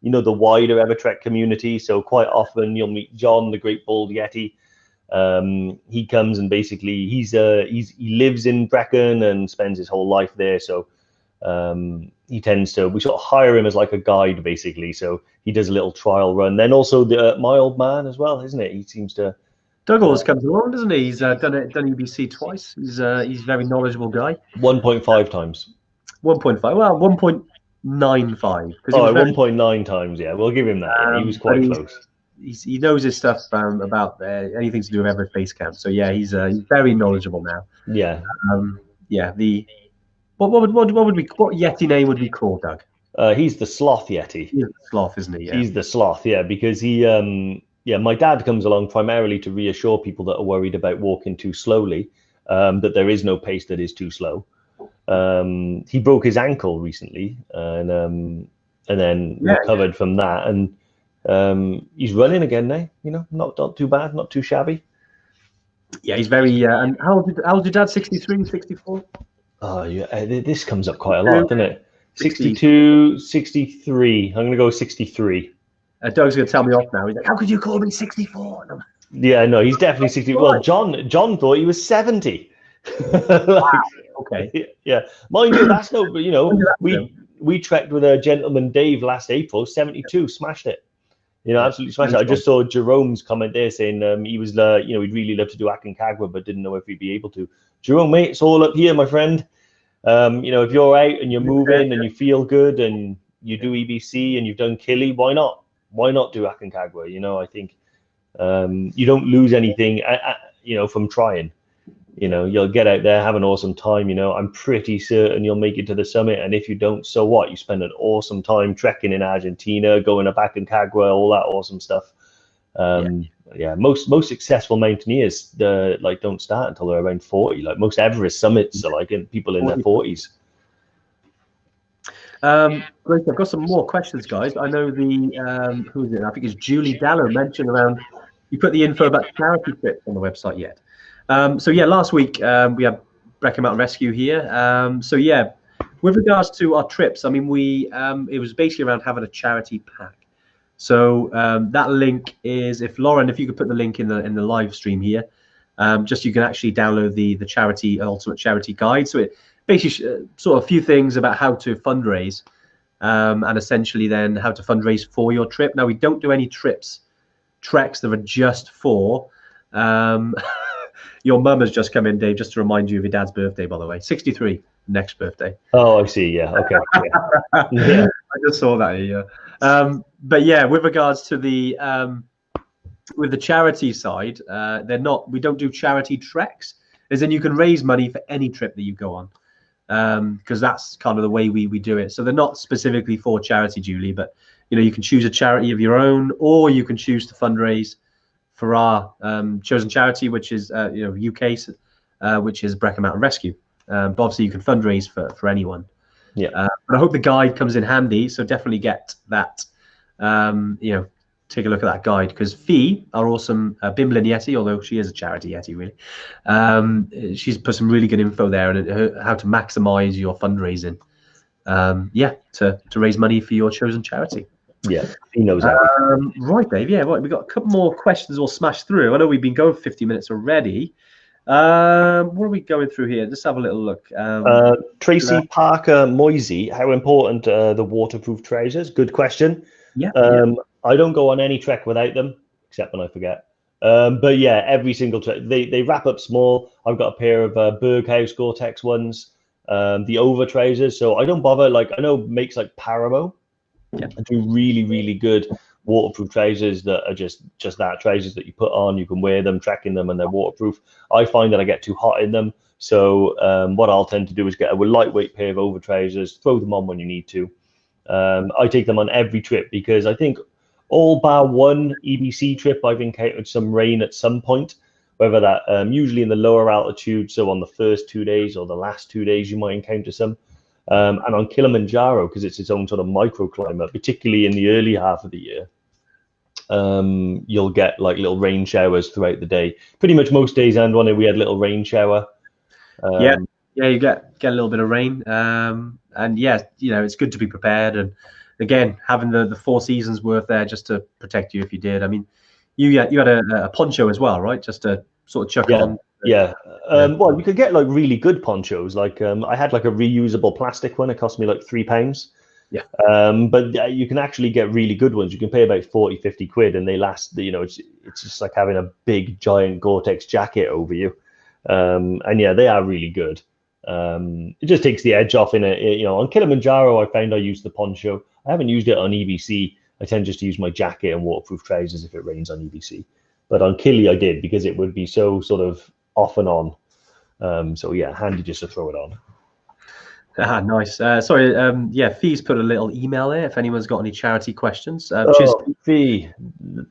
the wider EverTrek community. So quite often you'll meet John, the Great Bald Yeti. He comes, and basically he lives in Brecon and spends his whole life there. So we sort of hire him as like a guide, basically. So he does a little trial run. Then also my old man as well, isn't it? He seems to. Doug always comes along, doesn't he? He's done EBC twice. He's a very knowledgeable guy. 1.5 times. 1.5. Well, 1.95. 1.9 times. Yeah, we'll give him that. He was quite close. He knows his stuff about anything to do with Everest Base Camp. So yeah, he's very knowledgeable now. Yeah. What Yeti name would we call Doug? He's the Sloth Yeti. He's the Sloth, isn't he? Yeah. He's the Sloth, because he my dad comes along primarily to reassure people that are worried about walking too slowly, that there is no pace that is too slow. He broke his ankle recently, and then recovered from that, and he's running again now. Not too bad, not too shabby. Yeah, he's very. And how old your dad? 63, 64? Oh yeah, this comes up quite a lot, doesn't it? 62, 63. I'm gonna go 63. Doug's going to tell me off now. He's like, how could you call me 64? Yeah, no, he's definitely 60. Well, John thought he was 70. Wow. Okay. Yeah. Mind you, that's no, we trekked with a gentleman, Dave, last April, 72, smashed it. Absolutely smashed it. I just saw Jerome's comment there saying he was, he'd really love to do Aconcagua, but didn't know if he'd be able to. Jerome, mate, it's all up here, my friend. If you're out and you're moving and you feel good and you do EBC and you've done Killy, why not? Why not do Aconcagua? I think you don't lose anything, from trying. You'll get out there, have an awesome time. I'm pretty certain you'll make it to the summit. And if you don't, so what? You spend an awesome time trekking in Argentina, going to Aconcagua, all that awesome stuff. Yeah, most successful mountaineers like don't start until they're around 40. Like most Everest summits are like people in their 40s. Great. I've got some more questions, guys. I know who is it? I think it's Julie Dallow mentioned around. You put the info about charity trips on the website yet? So yeah, last week we had Brecon Mountain Rescue here. So yeah, with regards to our trips, I mean it was basically around having a charity pack. So that link is, if Lauren, if you could put the link in the live stream here, just you can actually download the charity ultimate charity guide. So it basically sort of a few things about how to fundraise, and essentially then how to fundraise for your trip. Now we don't do any treks that are just for. Your mum has just come in, Dave, just to remind you of your dad's birthday, by the way. 63, next birthday. Oh, I see. Yeah. Okay. Yeah. Yeah. I just saw that here. But yeah, with regards to with the charity side, we don't do charity treks, as in you can raise money for any trip that you go on, because that's kind of the way we do it. So they're not specifically for charity, Julie, but you can choose a charity of your own, or you can choose to fundraise for our chosen charity, which is UK, which is Brecon Mountain Rescue. But obviously you can fundraise for anyone. Yeah. But I hope the guide comes in handy. So definitely get that. Take a look at that guide, because Fee, our awesome Bimlin Yeti, although she is a charity Yeti, really, she's put some really good info there on how to maximize your fundraising. To raise money for your chosen charity. Yeah, he knows that. Right, Dave. Yeah, right. We've got a couple more questions we'll smash through. I know we've been going 50 minutes already. What are we going through here? Just have a little look. Tracy Parker Moisey, how important the waterproof trousers? Good question. Yeah. I don't go on any trek without them, except when I forget. But yeah, every single trek, they wrap up small. I've got a pair of Berghaus Gore-Tex ones, the over trousers. So I don't bother. Like I know makes like Paramo. Yeah. And do really, really good waterproof trousers that are just that trousers that you put on. You can wear them, trekking them, and they're waterproof. I find that I get too hot in them. So what I'll tend to do is get a lightweight pair of over trousers, throw them on when you need to. I take them on every trip because I think all bar one EBC trip, I've encountered some rain at some point, whether that usually in the lower altitude. So on the first 2 days or the last 2 days, you might encounter some. And on Kilimanjaro, because it's its own sort of microclimate, particularly in the early half of the year, you'll get like little rain showers throughout the day. Pretty much most days, and one we had a little rain shower. Yeah, you get a little bit of rain, and yeah, it's good to be prepared. And again, having the 4 seasons worth there just to protect you if you did. I mean, you had a poncho as well, right? Just to sort of chuck on. Yeah. Well, you could get like really good ponchos. Like I had like a reusable plastic one. It cost me like £3. Yeah. But you can actually get really good ones. You can pay about 40-50 quid, and they last. It's just like having a big giant Gore-Tex jacket over you. And yeah, they are really good. It just takes the edge off in it. On Kilimanjaro, I found I used the poncho. I haven't used it on EBC. I tend just to use my jacket and waterproof trousers if it rains on EBC. But on Kili, I did because it would be so sort of off and on. So yeah, handy just to throw it on. Nice. Sorry, Fee's put a little email there if anyone's got any charity questions. Fee,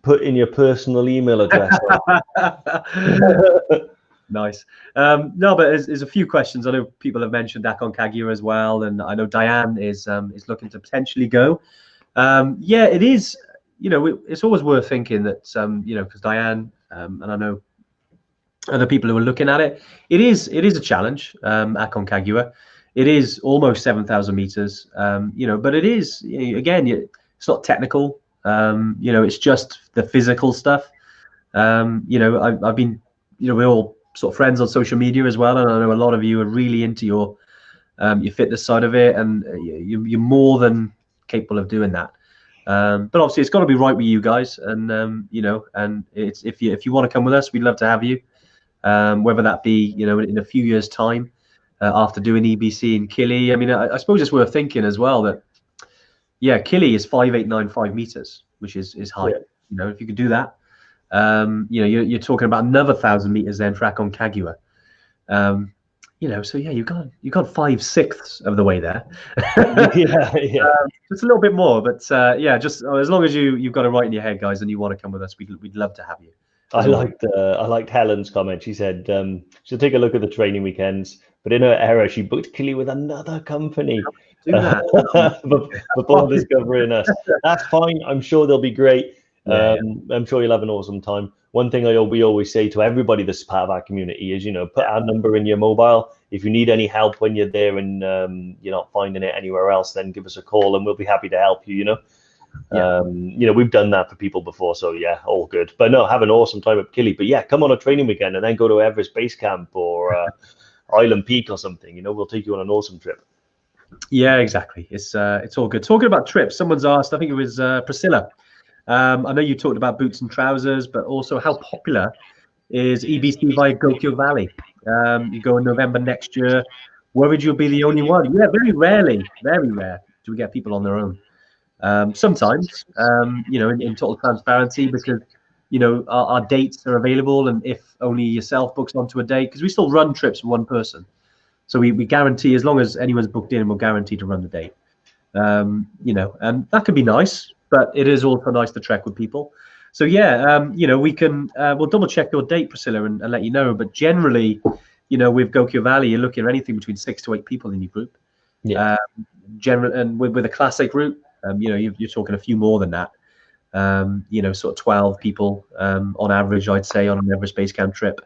put in your personal email address. Nice. No, but there's a few questions. I know people have mentioned Aconcagua as well, and I know Diane is looking to potentially go. Yeah, it is. It's always worth thinking that because Diane and I know other people who are looking at it, it is a challenge. Aconcagua, it is almost 7,000 meters. But it is again, it's not technical. It's just the physical stuff. I've been, we're all sort of friends on social media as well, and I know a lot of you are really into your fitness side of it, and you're more than capable of doing that. But obviously, it's got to be right with you guys, and and it's if you want to come with us, we'd love to have you. Whether that be in a few years' time after doing EBC in Kili. I mean, I suppose it's worth thinking as well that Kili is 5,895 meters, which is high. Yeah. If you could do that, you're talking about another 1,000 meters then for Aconcagua. So yeah, you've gone 5/6 of the way there. Yeah. Just a little bit more, but yeah, just as long as you've got it right in your head, guys, and you want to come with us, we'd love to have you. I liked Helen's comment. She said she'll take a look at the training weekends, but in her error, she booked Killy with another company Do that. before discovering us. That's fine. I'm sure they'll be great. Yeah. I'm sure you'll have an awesome time. One thing we always say to everybody that's part of our community is, put our number in your mobile. If you need any help when you're there and you're not finding it anywhere else, then give us a call and we'll be happy to help you. We've done that for people before, so yeah, all good. But no, have an awesome time at Killy. But yeah, come on a training weekend and then go to Everest Base Camp or Island Peak or something. We'll take you on an awesome trip. Yeah, exactly. It's all good. Talking about trips, someone's asked, I think it was Priscilla. I know you talked about boots and trousers, but also how popular is EBC via Goku Valley? You go in November next year. Worried you'll be the only one? Yeah, very rare, do we get people on their own. Sometimes, in total transparency, because our dates are available, and if only yourself books onto a date, because we still run trips for one person, so we guarantee, as long as anyone's booked in, we'll guarantee to run the date. And that can be nice, but it is also nice to trek with people. So yeah, we can we'll double check your date, Priscilla, and let you know. But generally, with Goku Valley, you're looking at anything between 6 to 8 people in your group. Yeah. And with a classic route, you're talking a few more than that. Sort of 12 people on average, I'd say, on an Everest Base Camp trip.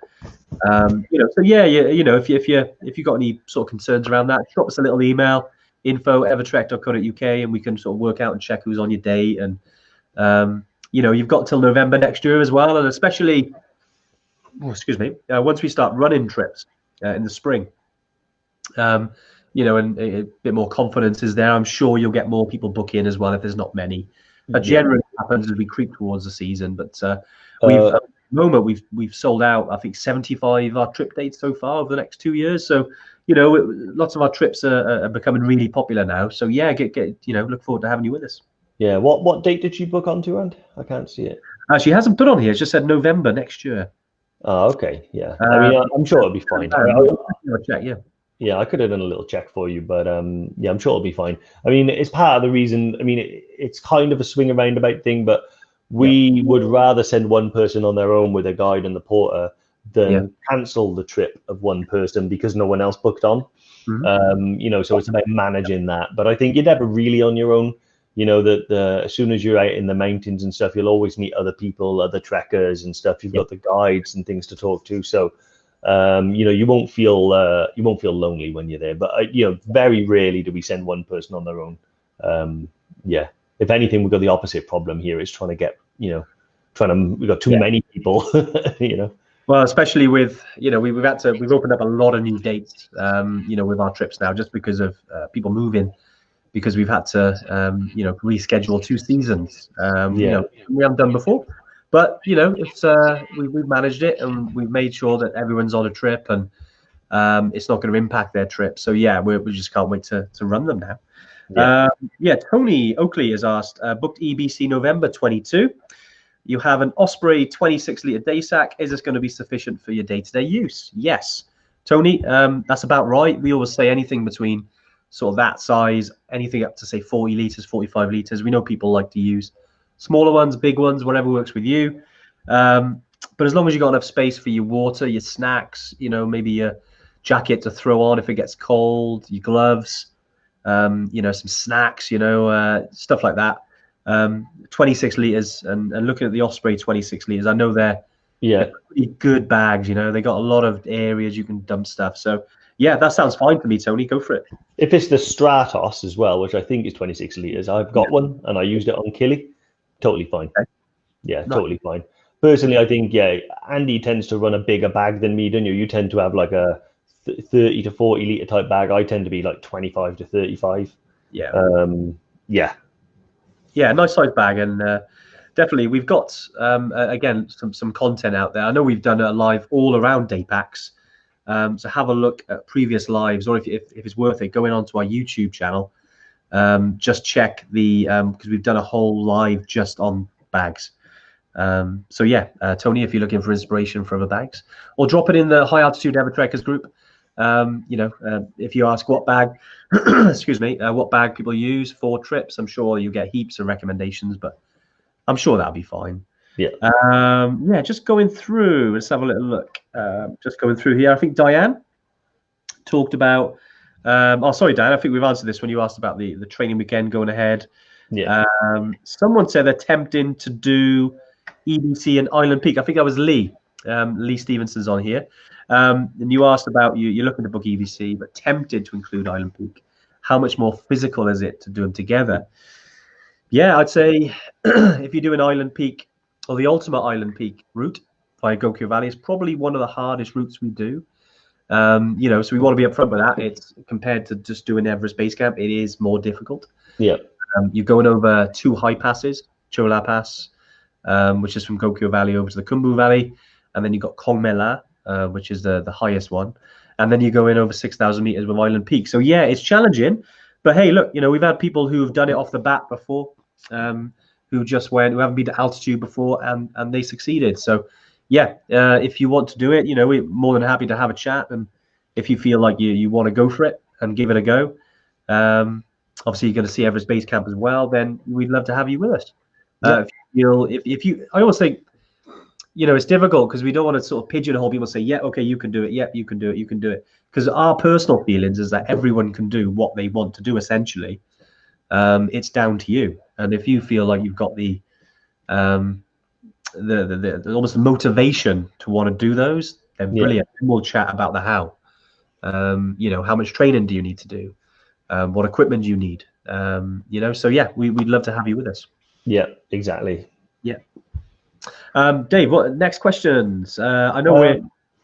So yeah, if you got any sort of concerns around that, drop us a little email, info@evertrek.co.uk, and we can sort of work out and check who's on your date. And you've got till November next year as well, and especially, once we start running trips in the spring. And a bit more confidence is there. I'm sure you'll get more people book in as well if there's not many. That generally happens as we creep towards the season. But at the moment we've sold out, I think, 75 of our trip dates so far over the next 2 years. So lots of our trips are becoming really popular now. So yeah, look forward to having you with us. Yeah. What date did you book onto, and I can't see it. She hasn't put on here. It's just said November next year. Oh, okay. Yeah. I mean, I'm sure it'll be fine. Check, yeah. Yeah, I could have done a little check for you, but yeah, I'm sure it'll be fine. I mean, it's part of the reason. I mean, it's kind of a swing and roundabout thing, but we would rather send one person on their own with a guide and the porter than cancel the trip of one person because no one else booked on. Mm-hmm. So it's about managing that. But I think you're never really on your own. That as soon as you're out in the mountains and stuff, you'll always meet other people, other trekkers and stuff. You've got the guides and things to talk to. So you won't feel lonely when you're there. But very rarely do we send one person on their own. If anything, we've got the opposite problem here. It's trying to get we've got too many people. Well, especially with we've opened up a lot of new dates with our trips now, just because of people moving, because we've had to reschedule 2 seasons we haven't done before. But it's we've managed it, and we've made sure that everyone's on a trip, and it's not going to impact their trip. So yeah, we just can't wait to run them now. Tony Oakley has asked, booked EBC November 22. You have an Osprey 26-litre day sack. Is this going to be sufficient for your day-to-day use? Yes, Tony, that's about right. We always say anything between sort of that size, anything up to say 40 litres, 45 litres. We know people like to use smaller ones, big ones, whatever works with you. But as long as you got enough space for your water, your snacks, maybe your jacket to throw on if it gets cold, your gloves, some snacks, stuff like that. 26 litres, and looking at the Osprey 26 litres, I know they're pretty good bags. They got a lot of areas you can dump stuff. So yeah, that sounds fine to me, Tony. Go for it. If it's the Stratos as well, which I think is 26 litres, I've got one and I used it on Killy. Totally fine. Okay. Yeah, nice. Totally fine. Personally, I think, Andy tends to run a bigger bag than me, don't you? You tend to have like a 30 to 40 litre type bag. I tend to be like 25 to 35. Yeah, nice size bag. And definitely we've got, again, some content out there. I know we've done a live all around day packs. So have a look at previous lives, or if it's worth it, going onto our YouTube channel. Just check because we've done a whole live just on bags. Tony, if you're looking for inspiration for other bags, or drop it in the High Altitude EverTrekkers group. If you ask what bag, excuse me, what bag people use for trips, I'm sure you get heaps of recommendations, but I'm sure that'll be fine. Yeah. Just going through, let's have a little look. Just going through here, I think Diane talked about, sorry, Dan, I think we've answered this when you asked about the training weekend going ahead. Yeah. Someone said they're tempting to do EBC and Island Peak. I think that was Lee. Lee Stevenson's on here. And you asked about you're looking to book EBC, but tempted to include Island Peak. How much more physical is it to do them together? Yeah, I'd say if you do an Island Peak or the Ultimate Island Peak route via Goku Valley, it's probably one of the hardest routes we do. So we want to be upfront with that. It's compared to just doing Everest Base Camp, it is more difficult. Yeah. You're going over 2 high passes, Chola Pass, which is from Goku Valley over to the Khumbu Valley, and then you've got Kongmela, which is the highest one, and then you go in over 6,000 meters with Island Peak. So yeah, it's challenging, but hey, look, we've had people who've done it off the bat before, who haven't been to altitude before, and they succeeded. So yeah, if you want to do it, we're more than happy to have a chat, and if you feel like you want to go for it and give it a go, obviously you're going to see Everest Base Camp as well, then we'd love to have you with us. I always think, it's difficult because we don't want to sort of pigeonhole people and say, yeah, okay, you can do it. Yeah, you can do it. You can do it. Because our personal feelings is that everyone can do what they want to do, essentially. It's down to you. And if you feel like you've got the almost the motivation to want to do those, then brilliant. Yeah. We'll chat about the how. How much training do you need to do? What equipment do you need? So yeah, we'd love to have you with us. Yeah, exactly. Yeah. Dave, what next questions? I know we're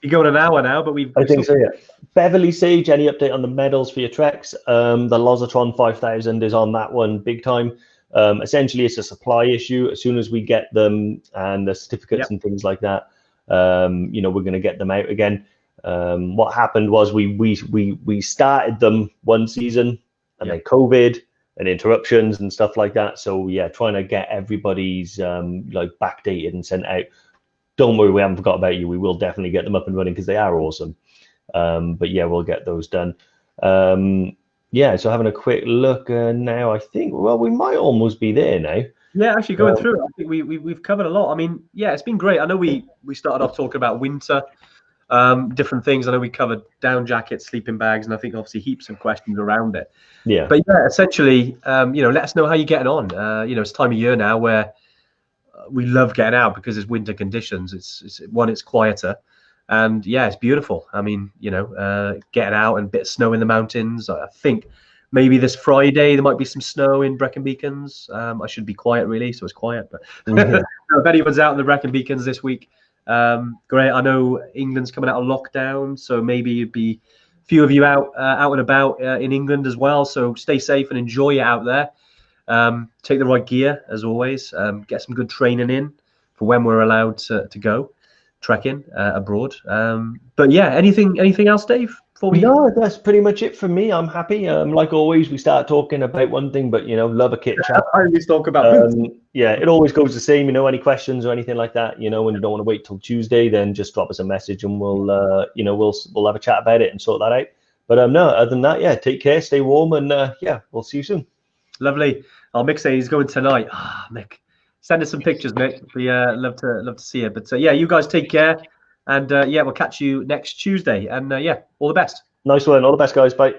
going an hour now, but I think so, yeah. Beverly Sage, any update on the medals for your treks? The Lozatron 5000 is on that one big time. Essentially, it's a supply issue. As soon as we get them and the certificates and things like that, we're going to get them out again. What happened was we started them one season, and then COVID and interruptions and stuff like that. So yeah, trying to get everybody's backdated and sent out. Don't worry, we haven't forgot about you. We will definitely get them up and running because they are awesome. But yeah, we'll get those done. So having a quick look now, I think, well, we might almost be there now. Yeah, actually going through it, I think we've covered a lot. I mean, yeah, it's been great. I know we started off talking about winter, different things. I know we covered down jackets, sleeping bags, and I think obviously heaps of questions around it. Yeah. But yeah, essentially, let us know how you're getting on. It's time of year now where we love getting out because it's winter conditions. It's quieter, and yeah, it's beautiful. I mean, getting out and a bit of snow in the mountains. I think maybe this Friday there might be some snow in Brecon Beacons. I should be quiet really, so it's quiet. But if anyone's out in the Brecon Beacons this week, great. I know England's coming out of lockdown, so maybe it'd be a few of you out and about in England as well. So stay safe and enjoy it out there. Take the right gear as always. Get some good training in for when we're allowed to go trekking abroad. But yeah, anything else, Dave? No, that's pretty much it for me. I'm happy. Like always, we start talking about one thing, but love a kit chat. I always talk about yeah, it always goes the same. Any questions or anything like that, when you don't want to wait till Tuesday, then just drop us a message and we'll have a chat about it and sort that out. But no, other than that, yeah, take care, stay warm, and yeah, we'll see you soon. Lovely. Mick says he's going tonight. Mick, send us some pictures, Mick. We love to see it. But yeah, you guys take care, and yeah, we'll catch you next Tuesday. And yeah, all the best. Nice one. All the best, guys. Bye.